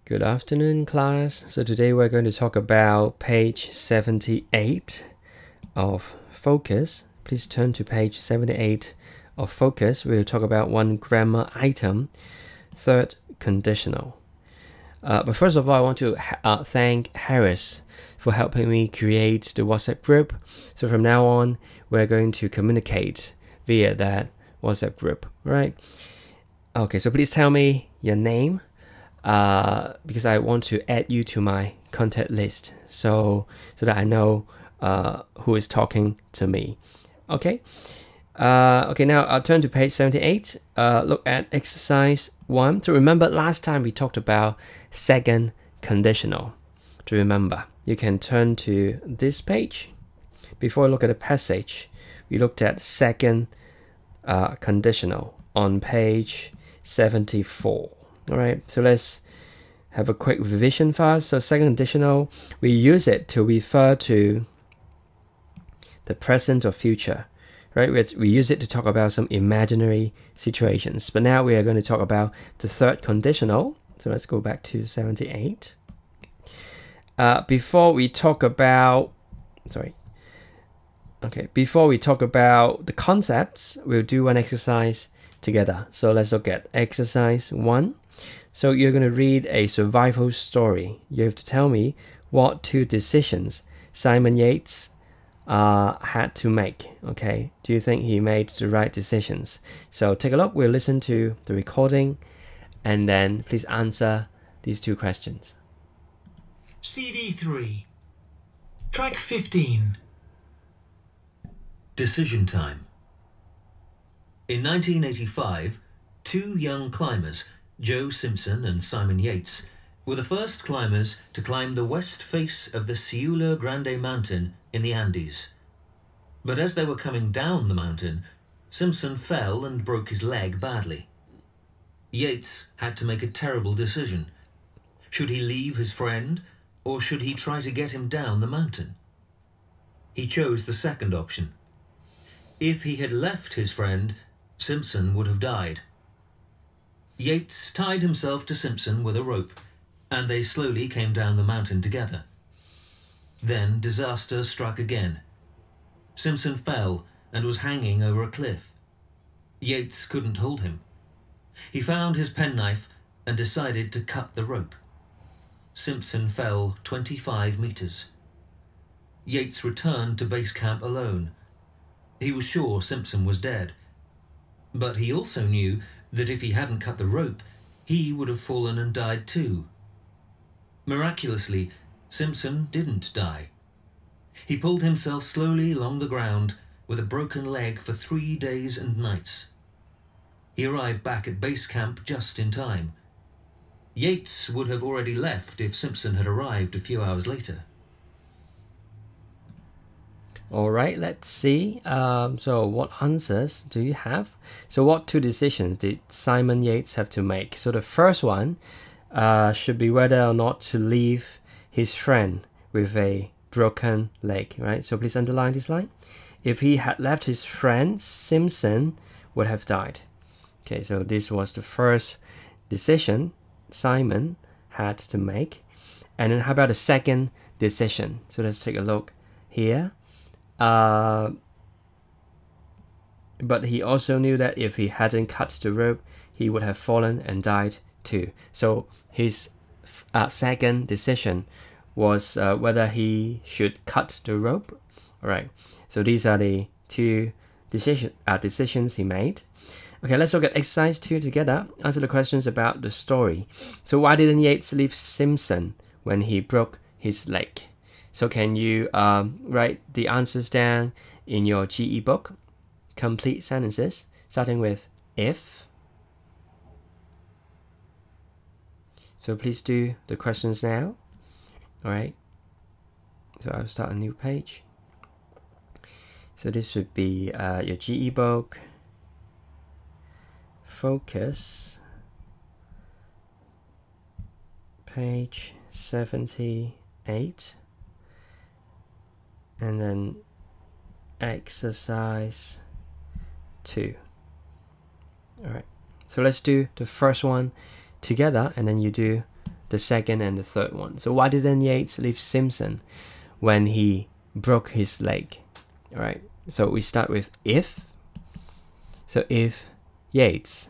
Good afternoon, class. So today we're going to talk about page 78 of Focus. Please turn to page 78 of Focus. We'll talk about one grammar item, third conditional. But first of all, I want to thank Harris for helping me create the WhatsApp group. So from now on, we're going to communicate via that WhatsApp group, right? Okay, so please tell me your name. Because I want to add you to my contact list so that I know who is talking to me. Okay. Okay, now I'll turn to page 78. Look at exercise 1. So remember last time we talked about second conditional. To remember, you can turn to this page. Before we look at the passage, we looked at second conditional on page 74. All right, so let's have a quick revision first. So second conditional, we use it to refer to the present or future, right? We use it to talk about some imaginary situations. But now we are going to talk about the third conditional. So let's go back to 78. Before we talk about the concepts, we'll do one exercise together. So let's look at exercise 1. So you're going to read a survival story. You have to tell me what two decisions Simon Yates had to make. Okay, do you think he made the right decisions? So take a look. We'll listen to the recording and then please answer these two questions. CD 3, track 15. Decision time. In 1985, two young climbers, Joe Simpson and Simon Yates, were the first climbers to climb the west face of the Ciula Grande mountain in the Andes. But as they were coming down the mountain, Simpson fell and broke his leg badly. Yates had to make a terrible decision. Should he leave his friend, or should he try to get him down the mountain? He chose the second option. If he had left his friend, Simpson would have died. Yates tied himself to Simpson with a rope, and they slowly came down the mountain together. Then disaster struck again. Simpson fell and was hanging over a cliff. Yates couldn't hold him. He found his penknife and decided to cut the rope. Simpson fell 25 meters. Yates returned to base camp alone. He was sure Simpson was dead, but he also knew that if he hadn't cut the rope, he would have fallen and died too. Miraculously, Simpson didn't die. He pulled himself slowly along the ground with a broken leg for 3 days and nights. He arrived back at base camp just in time. Yates would have already left if Simpson had arrived a few hours later. All right, let's see. So what answers do you have? So what two decisions did Simon Yates have to make? So the first one should be whether or not to leave his friend with a broken leg, right? So please underline this line. If he had left his friend, Simpson would have died. Okay, so this was the first decision Simon had to make. And then how about the second decision? So let's take a look here. But he also knew that if he hadn't cut the rope, he would have fallen and died too. So his second decision was whether he should cut the rope. All right. So these are the two decisions he made. Okay, let's look at exercise 2 together. Answer the questions about the story. So why didn't Yates leave Simpson when he broke his leg? So can you write the answers down in your GE book? Complete sentences, starting with if. So please do the questions now. All right. So I'll start a new page. So this would be your GE book. Focus. Page 78. And then exercise 2. All right, so let's do the first one together and then you do the second and the third one. So why didn't Yates leave Simpson when he broke his leg? All right, so we start with if. So if Yates,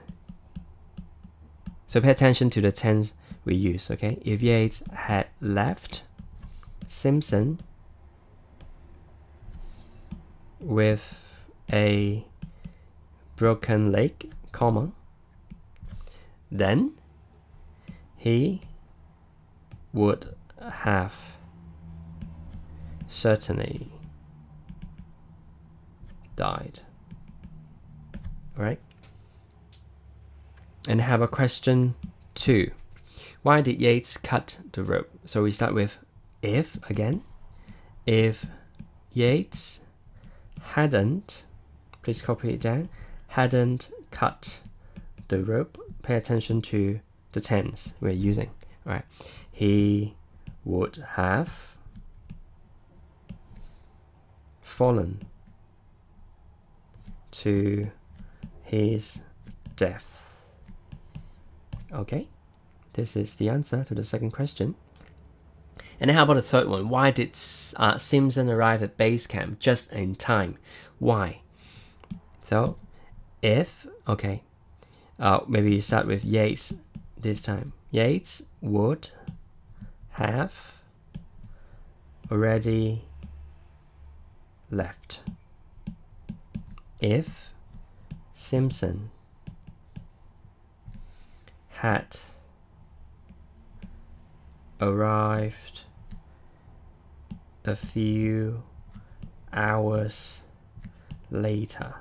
so pay attention to the tense we use, okay? If Yates had left Simpson with a broken leg, comma, then he would have certainly died. All right? And have a question 2. Why did Yates cut the rope? So we start with if again. If Yates hadn't, please copy it down, hadn't cut the rope, pay attention to the tense we're using. All right. He would have fallen to his death. Okay, this is the answer to the second question. And then how about the third one? Why did Simpson arrive at base camp just in time? Why? So, if, okay, maybe you start with Yates this time. Yates would have already left if Simpson had arrived a few hours later.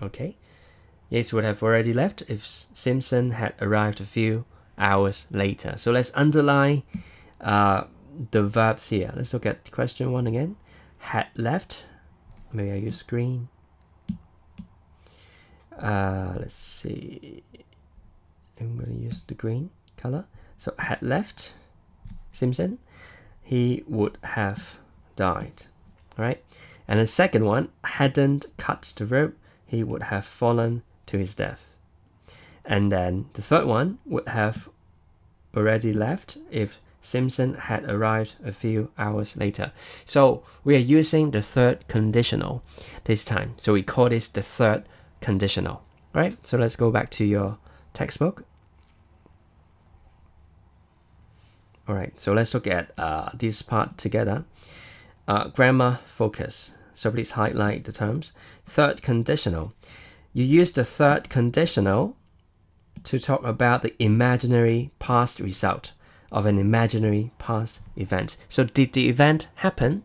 Okay, Yates would have already left if Simpson had arrived a few hours later. So let's underline the verbs here. Let's look at question 1 again. Had left. Maybe I use green. Let's see. I'm going to use the green color. So had left Simpson, he would have died. All right. And the second one, hadn't cut the rope, he would have fallen to his death. And then the third one would have already left if Simpson had arrived a few hours later. So we are using the third conditional this time. So we call this the third conditional. All right. So let's go back to your textbook. All right. So let's look at this part together. Grammar focus. So please highlight the terms. Third conditional. You use the third conditional to talk about the imaginary past result of an imaginary past event. So did the event happen?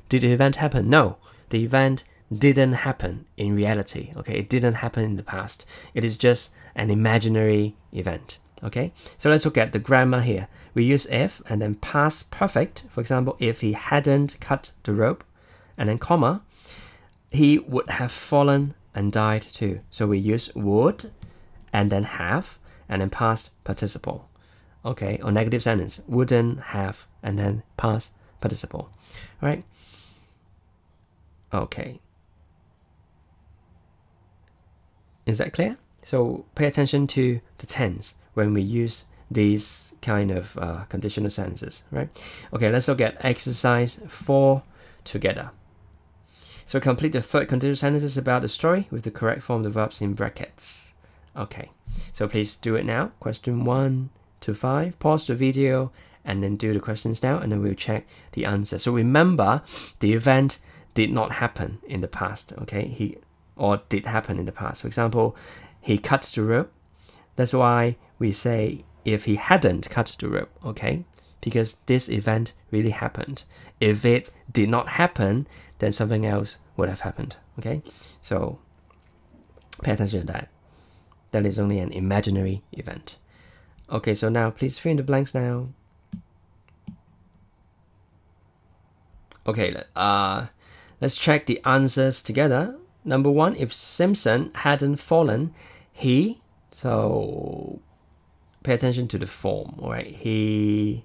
Did the event happen? No, the event didn't happen in reality. Okay, it didn't happen in the past. It is just an imaginary event. Okay, so let's look at the grammar here. We use if and then past perfect. For example, if he hadn't cut the rope, and then comma, he would have fallen and died too. So we use would and then have and then past participle. Okay, or negative sentence, wouldn't have and then past participle. All right. Okay. Is that clear? So pay attention to the tense when we use these kind of conditional sentences, right? Okay, let's look at exercise 4 together. So complete the third conditional sentences about the story with the correct form of the verbs in brackets. Okay, so please do it now. Question 1 to 5. Pause the video and then do the questions now, and then we'll check the answer. So remember, the event did not happen in the past, okay? Or did happen in the past. For example, he cut the rope. That's why we say if he hadn't cut the rope, okay? Because this event really happened. If it did not happen, then something else would have happened, okay? So pay attention to that. That is only an imaginary event. Okay, so now please fill in the blanks now. Okay, let's check the answers together. Number 1, if Simpson hadn't fallen, so pay attention to the form, all right? We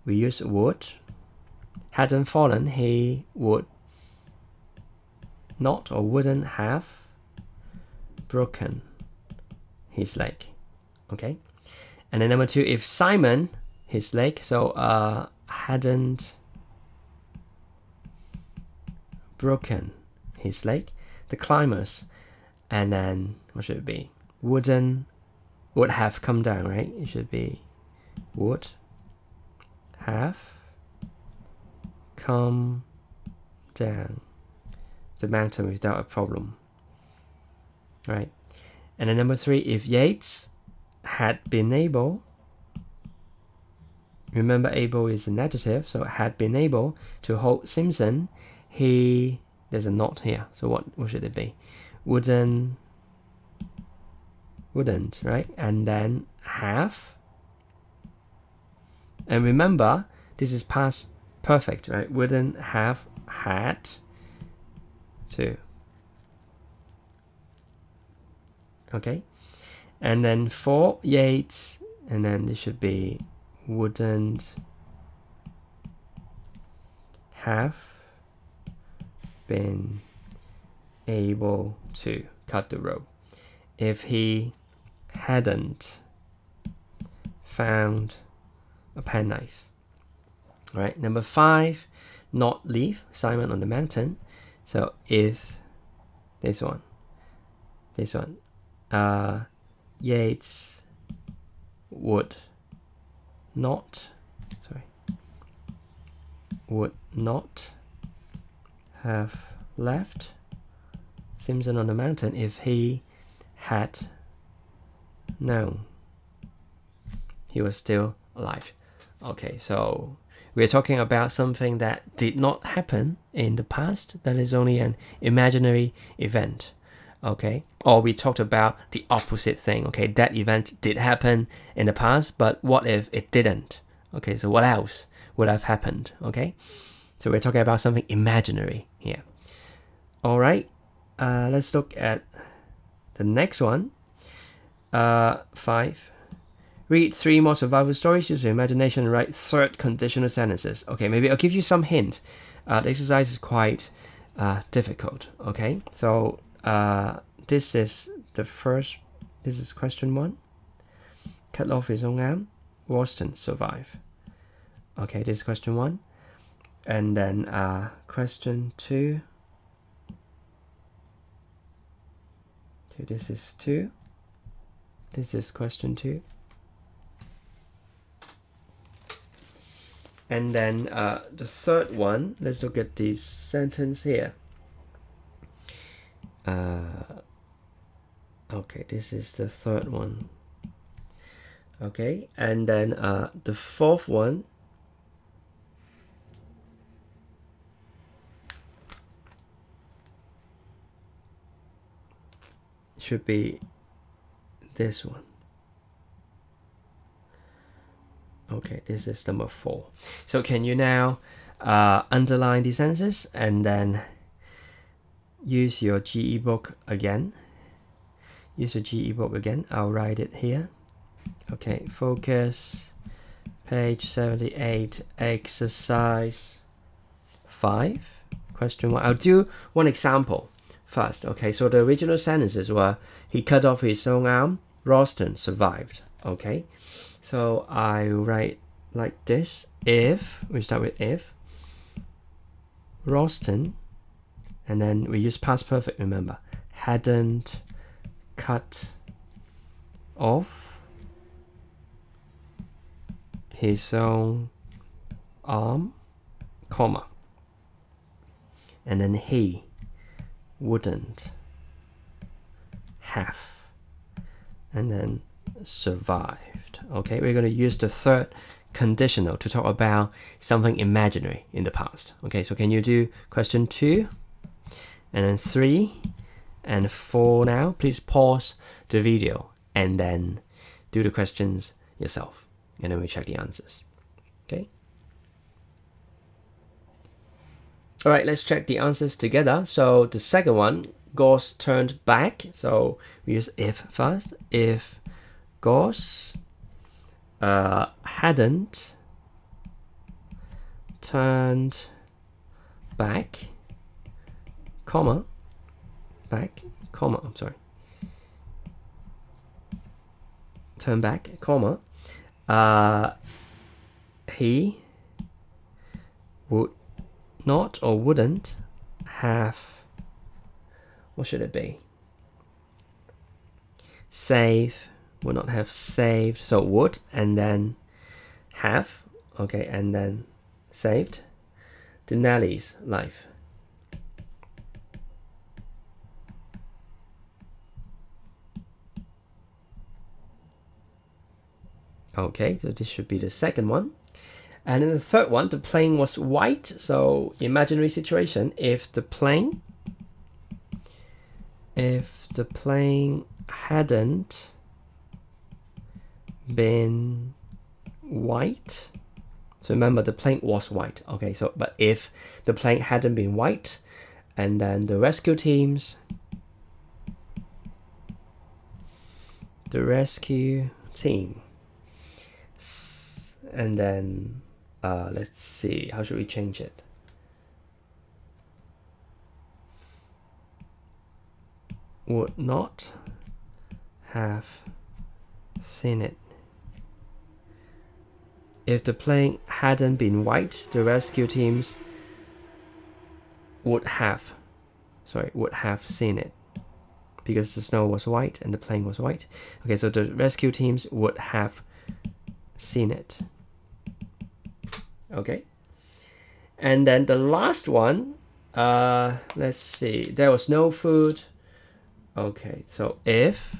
use would. Hadn't fallen, he would not or wouldn't have broken his leg, okay? And then number 2, if Simon, his leg, so hadn't broken his leg, the climbers, and then what should it be? Would have come down, right? It should be would have come down the mountain without a problem, right? And then number 3, if Yates had been able, remember able is an adjective, so had been able to hold Simpson, there's a not here, so what should it be? Wouldn't, right? And then have, and remember this is past perfect, right? Wouldn't have had to. Okay, and then for Yates, and then this should be wouldn't have been able to cut the rope if he hadn't found a penknife. All right, number 5, not leave Simon on the mountain. So if this one, Yates would not have left Simpson on the mountain if he had known he was still alive. Okay, so we're talking about something that did not happen in the past, that is only an imaginary event. Okay, or we talked about the opposite thing. Okay, that event did happen in the past, but what if it didn't? Okay, so what else would have happened? Okay, so we're talking about something imaginary here. All right, let's look at the next one. 5. Read 3 more survival stories, use your imagination and write 3rd conditional sentences. Okay, maybe I'll give you some hint. The exercise is quite difficult. Okay, so this is the first, this is question 1. Cut off his own arm, Ralston survive. Okay, this is question 1. And then question 2. Okay, this is 2. This is question 2. And then the 3rd one, let's look at this sentence here. Okay, this is the 3rd one. Okay, and then the 4th one should be this one. Okay, this is number 4. So can you now underline the sentences and then use your GE book again? Use your GE book again. I'll write it here. Okay, focus, page 78, exercise 5, question 1. I'll do one example first. Okay, so the original sentences were, he cut off his own arm, Ralston survived. Okay, so I write like this. If, we start with if, Ralston, and then we use past perfect, remember, hadn't cut off his own arm, comma, and then he wouldn't have, and then survived. Okay, we're going to use the 3rd conditional to talk about something imaginary in the past. Okay, so can you do question 2 and then 3 and 4 now? Please pause the video and then do the questions yourself, and then we check the answers. Okay, all right, let's check the answers together. So the second one, Goss turned back, so we use if first. If Goss hadn't turned back, comma, turn back, comma, He would not or wouldn't have, what should it be? Save, would not have saved, so would, and then have, okay, and then saved Denali's life. Okay, so this should be the second one. And then the third one, the plane was white. So imaginary situation, if the plane hadn't been white. So remember, the plane was white. Okay, so but if the plane hadn't been white, and then the rescue teams, and then let's see, how should we change it? Would not have seen it. If the plane hadn't been white, the rescue teams would have seen it, because the snow was white and the plane was white. Okay, so the rescue teams would have seen it. Okay, and then the last one, let's see, there was no food. Okay, so if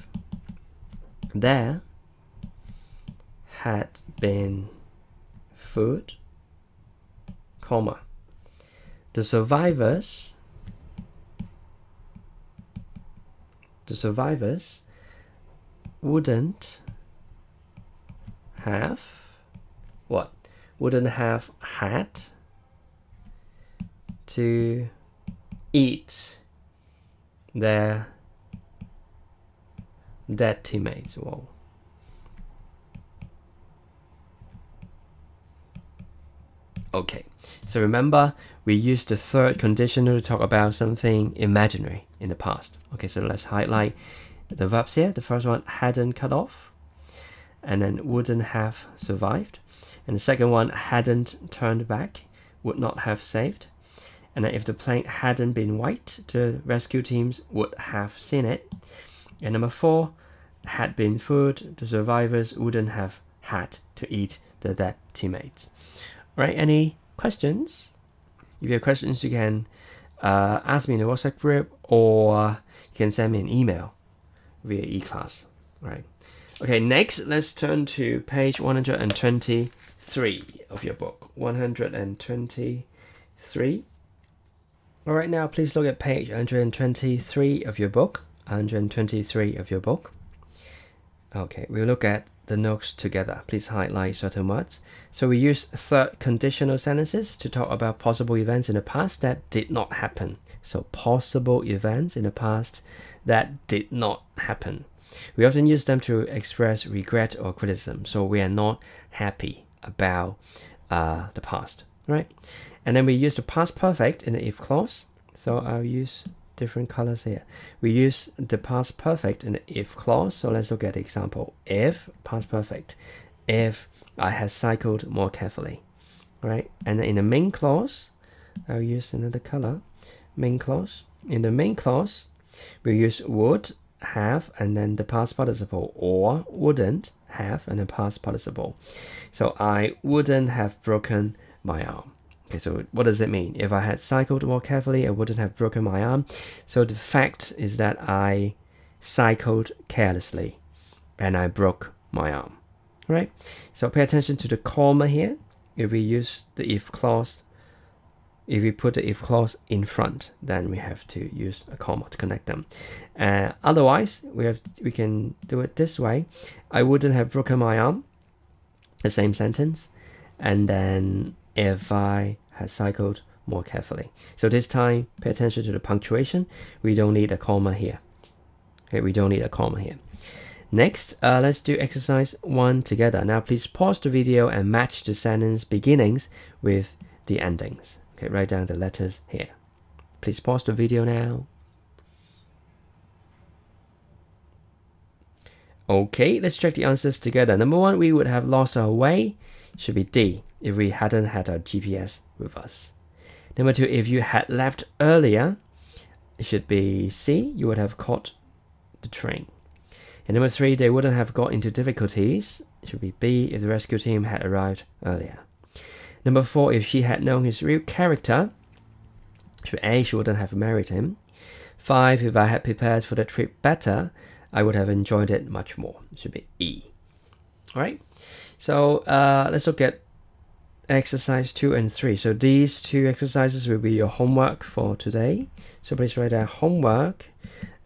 there had been food, comma, the survivors wouldn't have what? Wouldn't have had to eat their dead teammates. Whoa. Okay, so remember, we used the third conditional to talk about something imaginary in the past. Okay, so let's highlight the verbs here. The first one, hadn't cut off, and then wouldn't have survived. And the second one, hadn't turned back, would not have saved. And then if the plane hadn't been white, the rescue teams would have seen it. And number 4, had been food, the survivors wouldn't have had to eat the dead teammates. All right, any questions? If you have questions, you can ask me in the WhatsApp group, or you can send me an email via eClass. All right. Okay, next, let's turn to page 123 of your book. 123. All right, now please look at page 123 of your book. 123 of your book. Okay, we'll look at the notes together. Please highlight certain words. So we use third conditional sentences to talk about possible events in the past that did not happen. So possible events in the past that did not happen. We often use them to express regret or criticism. So we are not happy about the past, right? And then we use the past perfect in the if clause. So I'll use different colors here. We use the past perfect in the if clause. So let's look at the example. If, past perfect, if I had cycled more carefully, right? And then in the main clause, I'll use another color, main clause. In the main clause, we use would, have, and then the past participle, or wouldn't have, and the past participle. So I wouldn't have broken my arm. Okay, so what does it mean? If I had cycled more carefully, I wouldn't have broken my arm. So the fact is that I cycled carelessly and I broke my arm, right? So pay attention to the comma here. If we use the if clause, if we put the if clause in front, then we have to use a comma to connect them. Otherwise, we can do it this way. I wouldn't have broken my arm, the same sentence, and then if I had cycled more carefully. So this time, pay attention to the punctuation. We don't need a comma here. Okay, we don't need a comma here. Next, let's do exercise 1 together. Now, please pause the video and match the sentence beginnings with the endings. Okay, write down the letters here. Please pause the video now. Okay, let's check the answers together. Number 1, we would have lost our way. Should be D, if we hadn't had our GPS with us. Number 2, if you had left earlier, it should be C, you would have caught the train. And number 3, they wouldn't have got into difficulties. It should be B, if the rescue team had arrived earlier. Number 4, if she had known his real character, it should be A, she wouldn't have married him. 5, if I had prepared for the trip better, I would have enjoyed it much more. It should be E. Alright, so let's look at exercise 2 and 3. So these 2 exercises will be your homework for today. So please write down homework.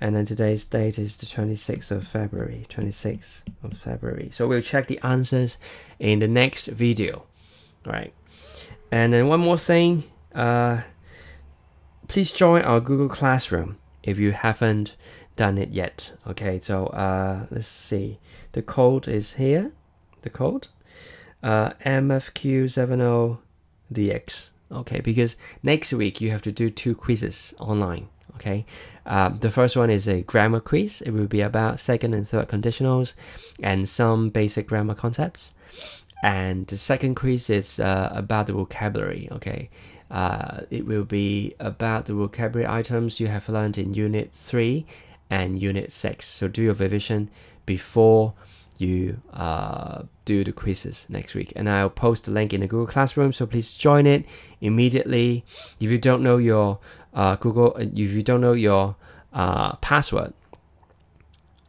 And then today's date is the 26th of February. 26th of February. So we'll check the answers in the next video. Alright. And then one more thing. Please join our Google Classroom if you haven't done it yet. Okay, so let's see. The code is here. The code. MFQ70DX. Okay, because next week you have to do 2 quizzes online. Okay, the first one is a grammar quiz. It will be about second and third conditionals and some basic grammar concepts. And the second quiz is about the vocabulary. Okay, it will be about the vocabulary items you have learned in Unit 3 and Unit 6. So do your revision before you do the quizzes next week, and I'll post the link in the Google Classroom, so please join it immediately. If you don't know your password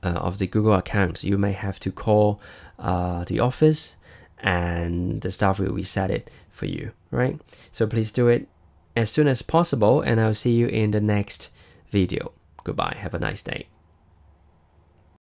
of the Google account, you may have to call the office and the staff will reset it for you, right? So please do it as soon as possible, and I'll see you in the next video. Goodbye, have a nice day.